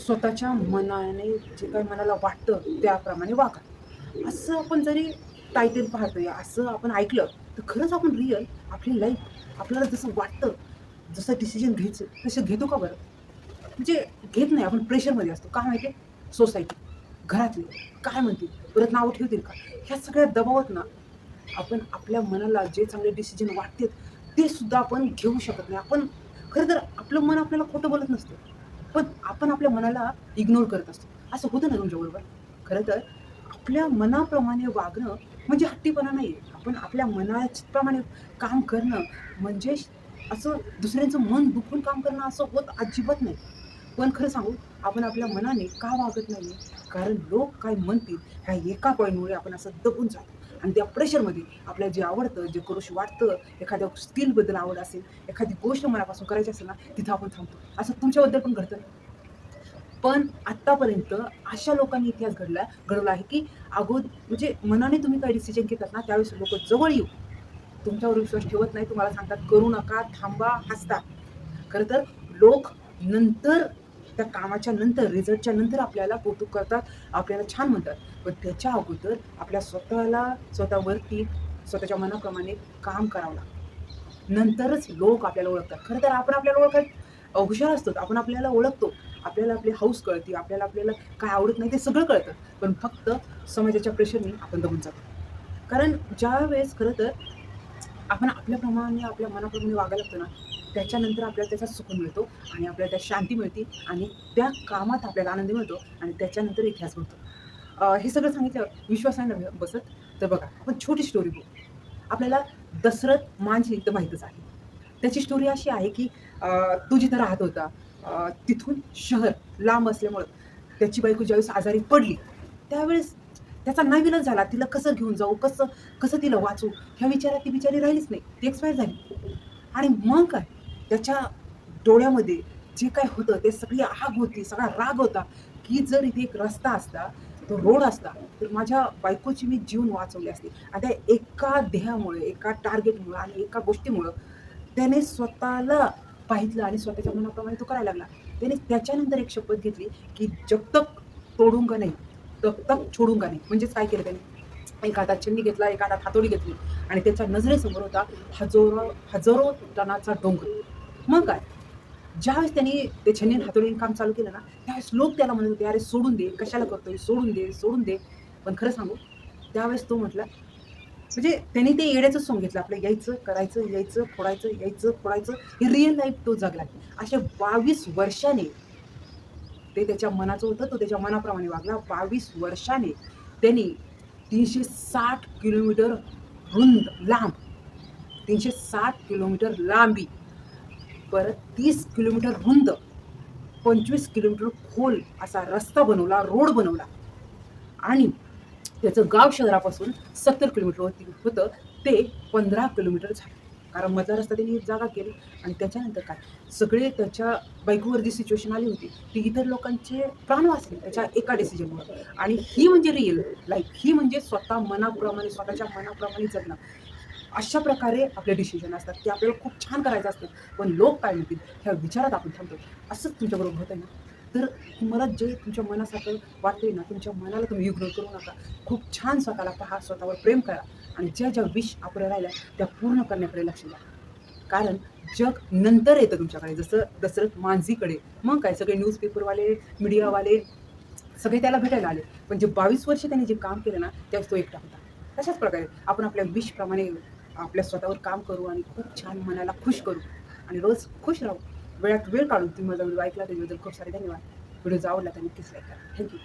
स्वतःच्या मनाने जे काही मनाला वाटतं त्याप्रमाणे वागा. असं आपण जरी टायटल पाहतोय, असं आपण ऐकलं, तर खरंच आपण रिअल आपली लाईफ आपल्याला जसं वाटतं, जसं डिसिजन घ्यायचं तसं घेतो का बरं? म्हणजे घेत नाही. आपण प्रेशरमध्ये असतो. का माहिती आहे? सोसायटी, घरातले काय म्हणतील, परत नावं ठेवतील का? ह्या सगळ्या दबावात ना आपण आपल्या मनाला जे चांगले डिसिजन वाटतात ते सुद्धा आपण घेऊ शकत नाही. आपण खरं तर आपलं मन आपल्याला खोटं बोलत नसतं. पण आपण आपल्या मनाला इग्नोर करत असतो. असं होतं ना तुमच्याबरोबर? खरं तर आपल्या मनाप्रमाणे वागणं म्हणजे हट्टीपणा नाहीये. आपण आपल्या मनाप्रमाणे काम करणं म्हणजे असं दुसऱ्यांचं मन दुखवून काम करणं असं होत अजिबात नाही. पण खरं सांगू, आपण आपल्या मनाने का वागत नाहीये? कारण लोक काय म्हणतील ह्या एका पॉइंटमुळे आपण असं दबून जातो आणि त्या प्रेशरमध्ये आपल्याला जे आवडतं, जे करूशी वाटतं, एखाद्या स्किलबद्दल आवड असेल, एखादी गोष्ट मनापासून करायची असेल ना, तिथं आपण थांबतो. असं तुमच्याबद्दल पण घडतं ना? पण आत्तापर्यंत अशा लोकांनी इतिहास घडवला आहे, की म्हणजे मनाने तुम्ही काही डिसिजन घेतात ना, त्यावेळेस लोकं जवळ येऊन तुमच्यावर विश्वास ठेवत नाही. तुम्हाला सांगतात, "करू नका, थांबा," हसतात. खरं तर लोक नंतर त्या कामाच्या नंतर, रिझल्टच्या नंतर आपल्याला कौतुक करतात, आपल्याला छान म्हणतात. पण त्याच्या अगोदर आपल्या स्वतःवरती, स्वतःच्या मनाप्रमाणे काम करावं लागतं. नंतरच लोक आपल्याला ओळखतात. खरं तर आपण आपल्याला ओळखायला हुशार असतो. आपण आपल्याला ओळखतो. आपल्याला आपली हौस कळते. आपल्याला काय आवडत नाही ते सगळं कळतं. पण फक्त समाजाच्या प्रेशरने आपण दबून जातो. कारण ज्यावेळेस खरं तर आपण आपल्याप्रमाणे, आपल्या मनाप्रमाणे वागायला लागतो ना, त्याच्यानंतर आपल्याला त्याचा सुकून मिळतो आणि आपल्याला त्यात शांती मिळते आणि त्या कामात आपल्याला आनंद मिळतो आणि त्याच्यानंतर इतिहास घडतो. हे सगळं सांगितल्यावर विश्वास नाही ना बसत. तर बघा, आपण छोटी स्टोरी बघू. आपल्याला दशरथ मांझी तर माहीतच आहे. त्याची स्टोरी अशी आहे, की तो जिथं राहत होता, तिथून शहर लांब असल्यामुळं त्याची बायको ज्यावेळेस आजारी पडली, त्यावेळेस त्याचा नाईलाज झाला. तिला कसं घेऊन जाऊ, कसं कसं तिला वाचवू, ह्या विचारात ती बिचारी राहिलीच नाही. ती एक्सपायर झाली. आणि मग काय, त्याच्या डोळ्यामध्ये जे काही होतं ते सगळी आग होती, सगळा राग होता, की जर इथे एक रस्ता असता, तो रोड असता, तर माझ्या बायकोची मी जीवन वाचवले असते. आणि त्या एका ध्येयामुळे, एका टार्गेटमुळं आणि एका गोष्टीमुळं त्याने स्वतःला पाहितलं आणि स्वतःच्या मनाप्रमाणे तो करायला लागला. त्याने त्याच्यानंतर एक शपथ घेतली, की "जब तक तोडूंगा नहीं, तब तक छोडूंगा नहीं." म्हणजेच काय केलं त्याने? एका हातात छन्नी घेतला, एका हातात हातोडी घेतली आणि त्याच्या नजरेसमोर होता हजारो हजारो टनाचा डोंगर. मग काय? ज्यावेळेस त्यांनी ते छन्नी हातोडीने काम चालू केलं ना, त्यावेळेस लोक त्याला म्हणत होते, "अरे सोडून दे, कशाला करतोय? सोडून दे, सोडून दे." पण खरं सांगू, त्यावेळेस तो म्हटला म्हणजे त्यांनी ते येड्याचंच सॉन्ग घेतलं. आपलं यायचं, करायचं, यायचं, फोडायचं, यायचं, फोडायचं. हे रिअल लाईफ तो जगलाय. अशा 22 वर्षाने ते त्याच्या मनाचं होतं, तो त्याच्या मनाप्रमाणे वागला. 22 वर्षाने त्यांनी 360 किलोमीटर रुंद, लांब, 360 किलोमीटर लांबी, परत 30 किलोमीटर रुंद, 25 किलोमीटर खोल असा रस्ता बनवला, रोड बनवला आणि त्याचं गाव शहरापासून 70 किलोमीटरवरती होतं, ते 15 किलोमीटर झालं. कारण मधला रस्ता त्यांनी जागा केली आणि त्याच्यानंतर काय, सगळे त्याच्या बायकोवर जी सिच्युएशन आली होती, ती इतर लोकांचे प्राण वाचले त्याच्या एका डिसिजनमुळं. आणि ही म्हणजे रिअल लाईफ, ही म्हणजे स्वतःच्या मनाप्रमाणे जगणं. अशा प्रकारे आपले डिसिजन असतात, की आपल्याला खूप छान करायचं असतं. पण लोक काय म्हणतील ह्या विचारात आपण थांबतो. असंच तुमच्याबरोबर होतंय ना? तर तुम्हाला जे तुमच्या मनासारखं वाटतंय ना, तुमच्या मनाला तुम्ही इग्नोर करू नका. खूप छान स्वतःला पहा, स्वतःवर प्रेम करा आणि ज्या विश अपुऱ्या राहिल्या त्या पूर्ण करण्याकडे लक्ष द्या. कारण जग नंतर येतं तुमच्याकडे, जसं दशरथ मांझीकडे. मग काय, सगळे न्यूजपेपरवाले, मीडियावाले सगळे त्याला भेटायला आले. पण जे 22 वर्ष त्याने जे काम केलं ना, त्यावेळेस तो एकटा होता. तशाच प्रकारे आपण आपल्या विशप्रमाणे आपल्या स्वतःवर काम करू आणि खूप छान मनाला खुश करू आणि रोज खुश राहू. वेळात वेळ काढून तुम्ही माझा व्हिडिओ ऐकला त्याच्याबद्दल खूप सारे धन्यवाद. व्हिडिओ जर आवडला तर नक्कीच लाईक करा. Thank you.